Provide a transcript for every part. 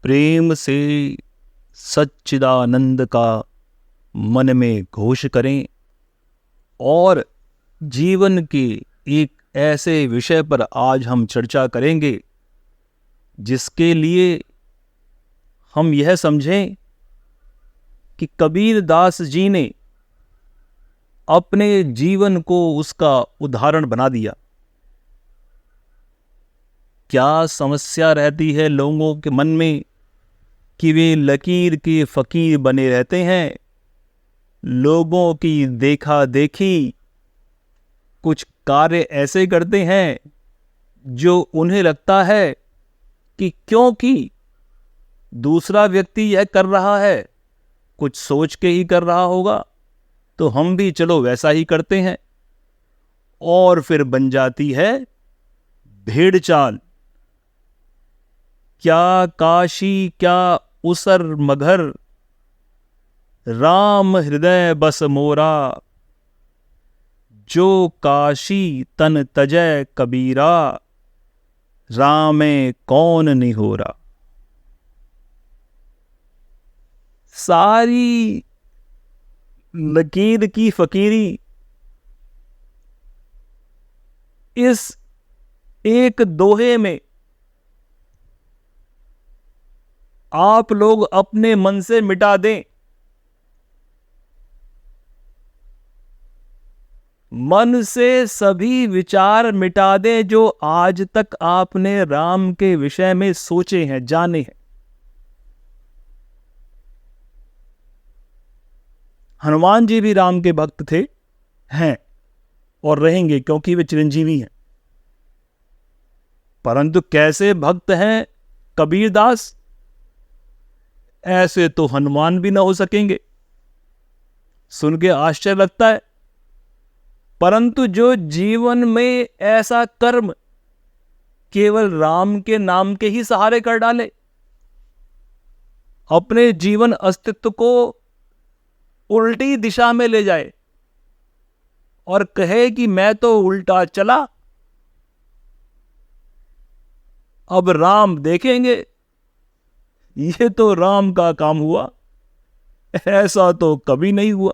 प्रेम से सच्चिदानंद का मन में घोष करें और जीवन के एक ऐसे विषय पर आज हम चर्चा करेंगे जिसके लिए हम यह समझें कि कबीर दास जी ने अपने जीवन को उसका उदाहरण बना दिया। क्या समस्या रहती है लोगों के मन में कि वे लकीर के फकीर बने रहते हैं, लोगों की देखा देखी कुछ कार्य ऐसे करते हैं जो उन्हें लगता है कि क्योंकि दूसरा व्यक्ति यह कर रहा है, कुछ सोच के ही कर रहा होगा, तो हम भी चलो वैसा ही करते हैं, और फिर बन जाती है भेड़ चाल। क्या काशी क्या उसर मगर, राम हृदय बस मोरा, जो काशी तन तजय कबीरा, रामे कौन निहोरा। सारी लकीर की फकीरी इस एक दोहे में आप लोग अपने मन से मिटा दें। मन से सभी विचार मिटा दें जो आज तक आपने राम के विषय में सोचे हैं, जाने हैं। हनुमान जी भी राम के भक्त थे, हैं और रहेंगे क्योंकि वे चिरंजीवी हैं। परंतु कैसे भक्त हैं कबीरदास, ऐसे तो हनुमान भी ना हो सकेंगे। सुन के आश्चर्य लगता है, परंतु जो जीवन में ऐसा कर्म केवल राम के नाम के ही सहारे कर डाले, अपने जीवन अस्तित्व को उल्टी दिशा में ले जाए और कहे कि मैं तो उल्टा चला, अब राम देखेंगे, ये तो राम का काम हुआ, ऐसा तो कभी नहीं हुआ।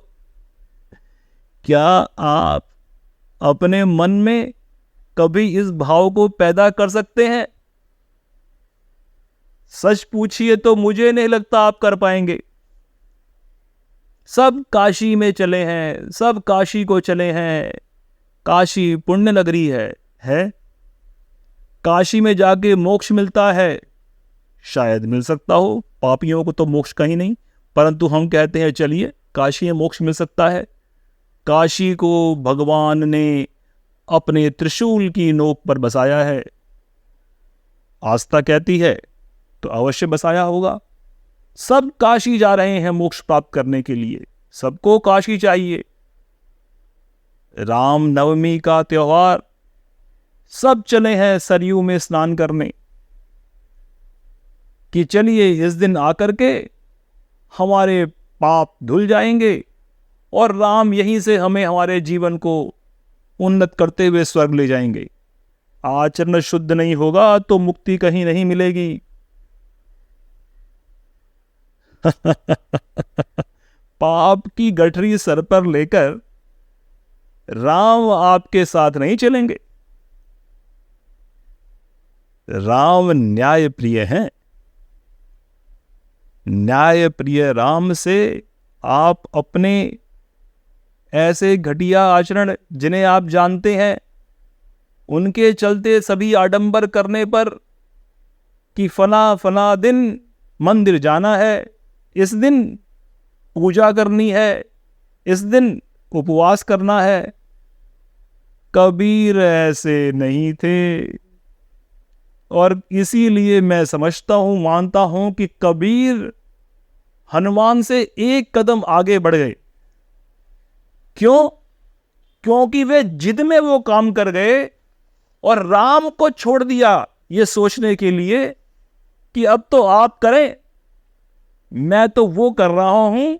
क्या आप अपने मन में कभी इस भाव को पैदा कर सकते हैं? सच पूछिए तो मुझे नहीं लगता आप कर पाएंगे। सब काशी में चले हैं, सब काशी को चले हैं, काशी पुण्य नगरी है? काशी में जाके मोक्ष मिलता है? शायद मिल सकता हो, पापियों को तो मोक्ष कहीं नहीं, परंतु हम कहते हैं चलिए काशी में मोक्ष मिल सकता है। काशी को भगवान ने अपने त्रिशूल की नोक पर बसाया है। आस्था कहती है तो अवश्य बसाया होगा। सब काशी जा रहे हैं मोक्ष प्राप्त करने के लिए, सबको काशी चाहिए। राम नवमी का त्योहार, सब चले हैं सरयू में स्नान करने कि चलिए इस दिन आकर के हमारे पाप धुल जाएंगे और राम यहीं से हमें हमारे जीवन को उन्नत करते हुए स्वर्ग ले जाएंगे। आचरण शुद्ध नहीं होगा तो मुक्ति कहीं नहीं मिलेगी। पाप की गठरी सर पर लेकर राम आपके साथ नहीं चलेंगे। राम न्याय प्रिय हैं। न्याय प्रिय राम से आप अपने ऐसे घटिया आचरण जिन्हें आप जानते हैं, उनके चलते सभी आडंबर करने पर कि फला फला दिन मंदिर जाना है, इस दिन पूजा करनी है, इस दिन उपवास करना है, कबीर ऐसे नहीं थे। और इसीलिए मैं समझता हूं, मानता हूं कि कबीर हनुमान से एक कदम आगे बढ़ गए। क्यों? क्योंकि वे जिद में वो काम कर गए और राम को छोड़ दिया ये सोचने के लिए कि अब तो आप करें, मैं तो वो कर रहा हूं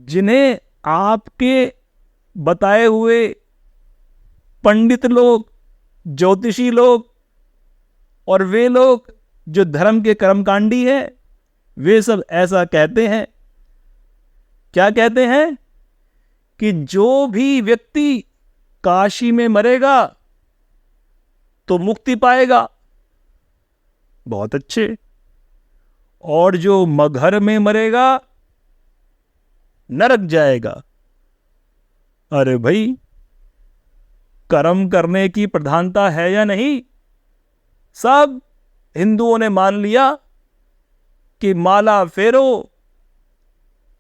जिन्हें आपके बताए हुए पंडित लोग, ज्योतिषी लोग और वे लोग जो धर्म के कर्मकांडी है वे सब ऐसा कहते हैं। क्या कहते हैं? कि जो भी व्यक्ति काशी में मरेगा तो मुक्ति पाएगा। बहुत अच्छे। और जो मगहर में मरेगा नरक जाएगा। अरे भाई, कर्म करने की प्रधानता है या नहीं? सब हिंदुओं ने मान लिया कि माला फेरो,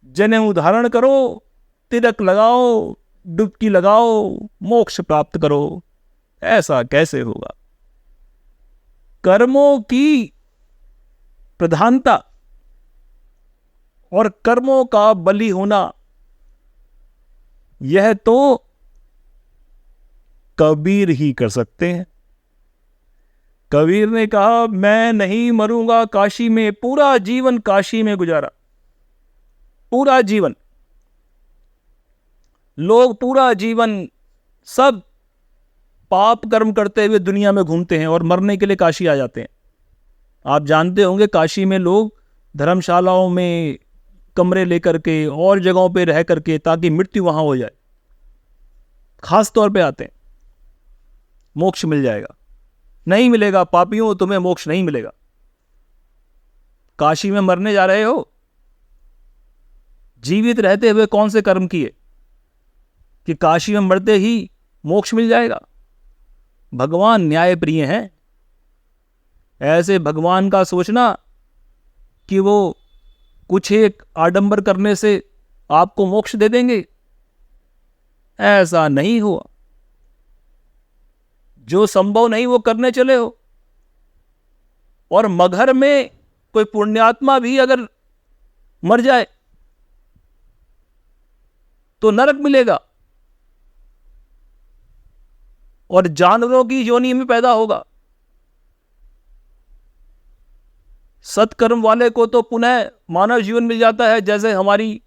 जनेऊ धारण करो, तिलक लगाओ, डुबकी लगाओ, मोक्ष प्राप्त करो। ऐसा कैसे होगा? कर्मों की प्रधानता और कर्मों का बलि होना, यह तो कबीर ही कर सकते हैं। कबीर ने कहा, मैं नहीं मरूंगा काशी में। पूरा जीवन काशी में गुजारा, पूरा जीवन। लोग पूरा जीवन सब पाप कर्म करते हुए दुनिया में घूमते हैं और मरने के लिए काशी आ जाते हैं। आप जानते होंगे काशी में लोग धर्मशालाओं में कमरे लेकर के और जगहों पे रह करके ताकि मृत्यु वहां हो जाए, खास तौर पे आते हैं। मोक्ष मिल जाएगा। नहीं मिलेगा पापियों, तुम्हें मोक्ष नहीं मिलेगा। काशी में मरने जा रहे हो, जीवित रहते हुए कौन से कर्म किए कि काशी में मरते ही मोक्ष मिल जाएगा? भगवान न्याय प्रिय हैं। ऐसे भगवान का सोचना कि वो कुछ एक आडंबर करने से आपको मोक्ष दे देंगे, ऐसा नहीं हुआ। जो संभव नहीं वो करने चले हो। और मगहर में कोई पुण्यात्मा भी अगर मर जाए तो नरक मिलेगा और जानवरों की योनि में पैदा होगा। सत्कर्म वाले को तो पुनः मानव जीवन मिल जाता है, जैसे हमारी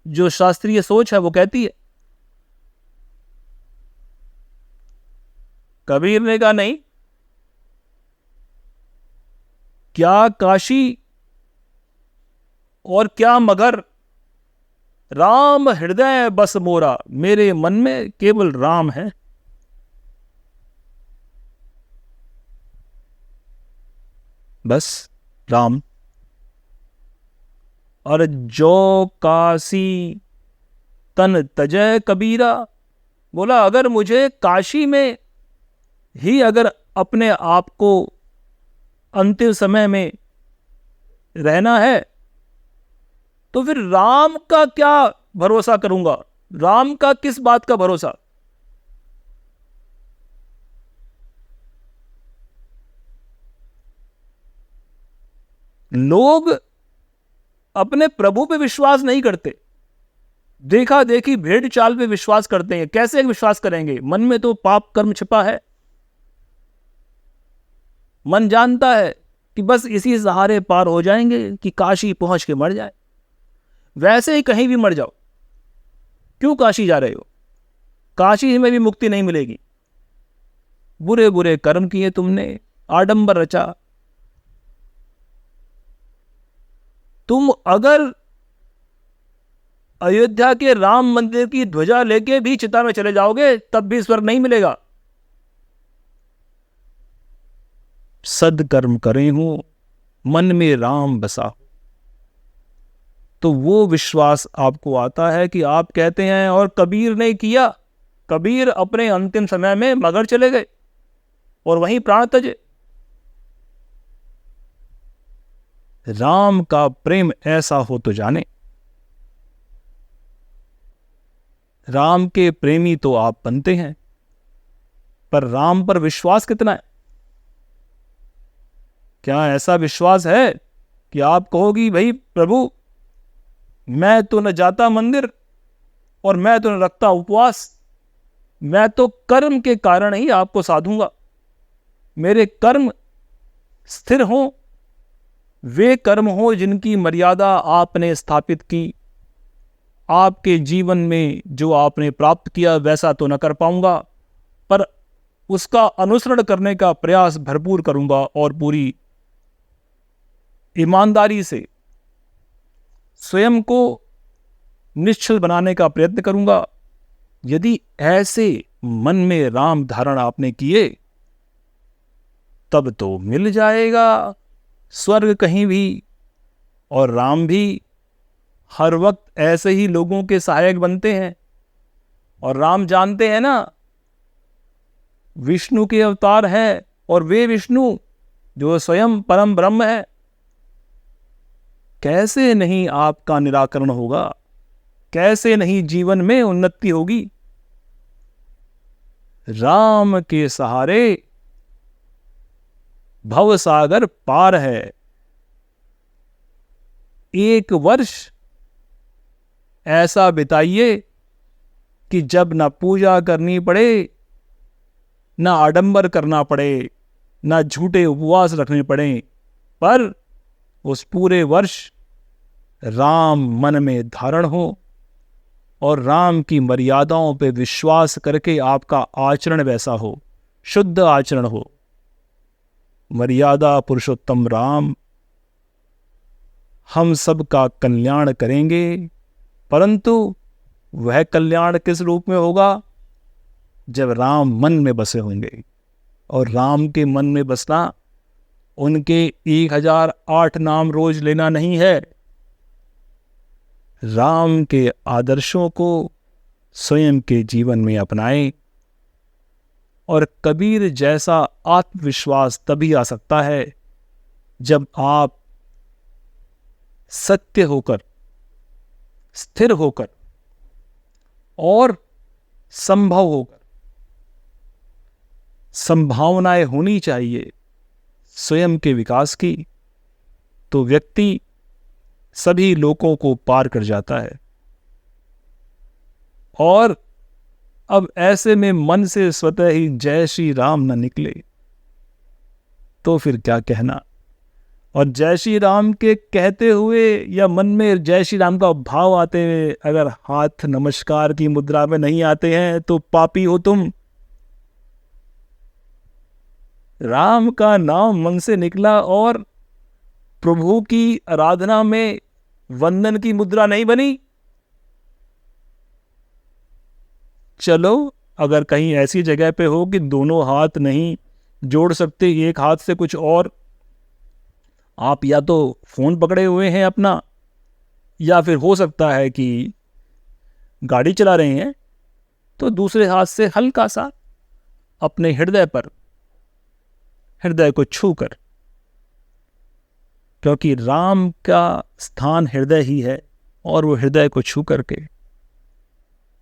जो शास्त्रीय सोच है वो कहती है। कबीर ने कहा, नहीं, क्या काशी और क्या मगर, राम हृदय बस मोरा, मेरे मन में केवल राम है। बस राम। और जो काशी तन तजय कबीरा, बोला अगर मुझे काशी में ही अगर अपने आप को अंतिम समय में रहना है तो फिर राम का क्या भरोसा करूंगा? राम का किस बात का भरोसा? लोग अपने प्रभु पे विश्वास नहीं करते, देखा देखी भेड़ चाल पे विश्वास करते हैं। कैसे विश्वास करेंगे? मन में तो पाप कर्म छिपा है। मन जानता है कि बस इसी सहारे पार हो जाएंगे कि काशी पहुंच के मर जाए। वैसे ही कहीं भी मर जाओ, क्यों काशी जा रहे हो? काशी में भी मुक्ति नहीं मिलेगी। बुरे बुरे कर्म किए तुमने, आडंबर रचा। तुम अगर अयोध्या के राम मंदिर की ध्वजा लेके भी चिता में चले जाओगे तब भी स्वर्ग नहीं मिलेगा। सदकर्म करे हूं, मन में राम बसा, तो वो विश्वास आपको आता है कि आप कहते हैं। और कबीर ने किया। कबीर अपने अंतिम समय में मगहर चले गए और वहीं प्राण तजे। राम का प्रेम ऐसा हो तो जाने। राम के प्रेमी तो आप बनते हैं, पर राम पर विश्वास कितना है? क्या ऐसा विश्वास है कि आप कहोगी भाई प्रभु, मैं तो न जाता मंदिर और मैं तो न रखता उपवास, मैं तो कर्म के कारण ही आपको साधूंगा। मेरे कर्म स्थिर हों, वे कर्म हो जिनकी मर्यादा आपने स्थापित की। आपके जीवन में जो आपने प्राप्त किया वैसा तो न कर पाऊंगा, पर उसका अनुसरण करने का प्रयास भरपूर करूंगा और पूरी ईमानदारी से स्वयं को निश्चल बनाने का प्रयत्न करूंगा। यदि ऐसे मन में राम धारण आपने किए, तब तो मिल जाएगा स्वर्ग कहीं भी। और राम भी हर वक्त ऐसे ही लोगों के सहायक बनते हैं। और राम जानते हैं ना, विष्णु के अवतार है, और वे विष्णु जो स्वयं परम ब्रह्म है। कैसे नहीं आपका निराकरण होगा, कैसे नहीं जीवन में उन्नति होगी। राम के सहारे भव सागर पार है। 1 वर्ष ऐसा बिताइए कि जब न पूजा करनी पड़े, न आडंबर करना पड़े, न झूठे उपवास रखने पड़े, पर उस पूरे वर्ष राम मन में धारण हो और राम की मर्यादाओं पे विश्वास करके आपका आचरण वैसा हो, शुद्ध आचरण हो। मर्यादा पुरुषोत्तम राम हम सब का कल्याण करेंगे, परंतु वह कल्याण किस रूप में होगा? जब राम मन में बसे होंगे। और राम के मन में बसना उनके 1008 नाम रोज लेना नहीं है। राम के आदर्शों को स्वयं के जीवन में अपनाएं। और कबीर जैसा आत्मविश्वास तभी आ सकता है जब आप सत्य होकर, स्थिर होकर और संभव होकर, संभावनाएं होनी चाहिए स्वयं के विकास की, तो व्यक्ति सभी लोगों को पार कर जाता है। और अब ऐसे में मन से स्वतः ही जय श्री राम न निकले तो फिर क्या कहना। और जय श्री राम के कहते हुए या मन में जय श्री राम का भाव आते हुए अगर हाथ नमस्कार की मुद्रा में नहीं आते हैं तो पापी हो तुम। राम का नाम मन से निकला और प्रभु की आराधना में वंदन की मुद्रा नहीं बनी। चलो, अगर कहीं ऐसी जगह पे हो कि दोनों हाथ नहीं जोड़ सकते, एक हाथ से कुछ और, आप या तो फोन पकड़े हुए हैं अपना, या फिर हो सकता है कि गाड़ी चला रहे हैं, तो दूसरे हाथ से हल्का सा अपने हृदय पर, हृदय को छूकर, क्योंकि राम का स्थान हृदय ही है, और वो हृदय को छू करके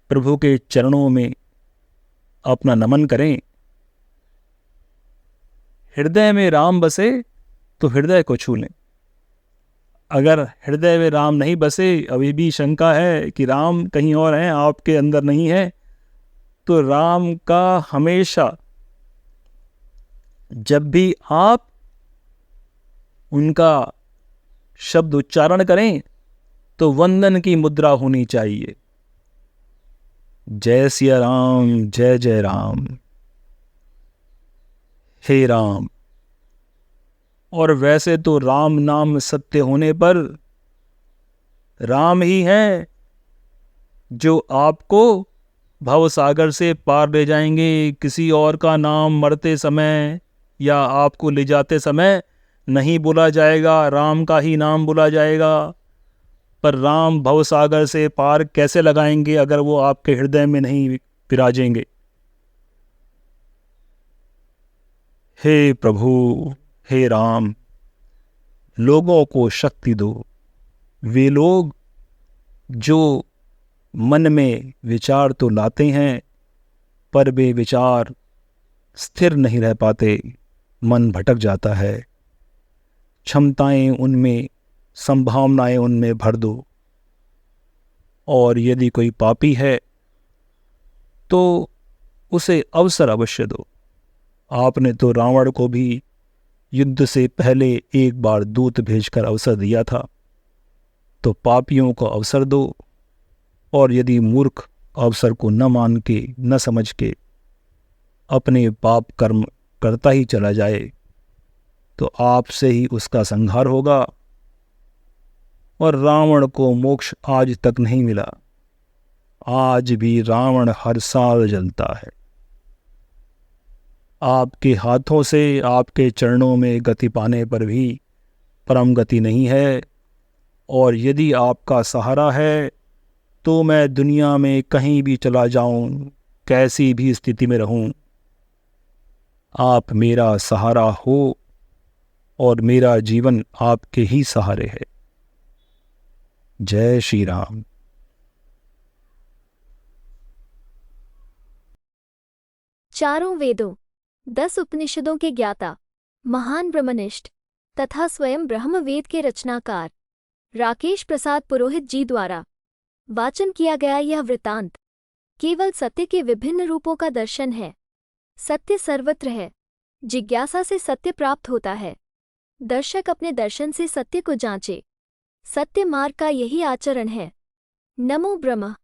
प्रभु के चरणों में अपना नमन करें। हृदय में राम बसे तो हृदय को छू लें। अगर हृदय में राम नहीं बसे, अभी भी शंका है कि राम कहीं और हैं, आपके अंदर नहीं है, तो राम का हमेशा जब भी आप उनका शब्द उच्चारण करें तो वंदन की मुद्रा होनी चाहिए। जय सिया राम, जय जय राम, हे राम। और वैसे तो राम नाम सत्य होने पर राम ही हैं जो आपको भव सागर से पार ले जाएंगे। किसी और का नाम मरते समय या आपको ले जाते समय नहीं बोला जाएगा, राम का ही नाम बोला जाएगा। पर राम भव सागर से पार कैसे लगाएंगे अगर वो आपके हृदय में नहीं विराजेंगे। हे प्रभु, हे राम, लोगों को शक्ति दो। वे लोग जो मन में विचार तो लाते हैं पर वे विचार स्थिर नहीं रह पाते, मन भटक जाता है। क्षमताएं उनमें, संभावनाएं उनमें भर दो। और यदि कोई पापी है तो उसे अवसर अवश्य दो। आपने तो रावण को भी युद्ध से पहले एक बार दूत भेजकर अवसर दिया था, तो पापियों को अवसर दो। और यदि मूर्ख अवसर को न मान के, न समझ के अपने पाप कर्म करता ही चला जाए तो आपसे ही उसका संहार होगा। और रावण को मोक्ष आज तक नहीं मिला। आज भी रावण हर साल जलता है। आपके हाथों से, आपके चरणों में गति पाने पर भी परम गति नहीं है। और यदि आपका सहारा है तो मैं दुनिया में कहीं भी चला जाऊं, कैसी भी स्थिति में रहूं, आप मेरा सहारा हो और मेरा जीवन आपके ही सहारे है। जय श्री राम। चारों वेदों, 10 उपनिषदों के ज्ञाता, महान ब्रह्मनिष्ठ तथा स्वयं ब्रह्म वेद के रचनाकार राकेश प्रसाद पुरोहित जी द्वारा वाचन किया गया यह वृतांत केवल सत्य के विभिन्न रूपों का दर्शन है। सत्य सर्वत्र है। जिज्ञासा से सत्य प्राप्त होता है। दर्शक अपने दर्शन से सत्य को जांचे। सत्य मार्ग का यही आचरण है। नमो ब्रह्म।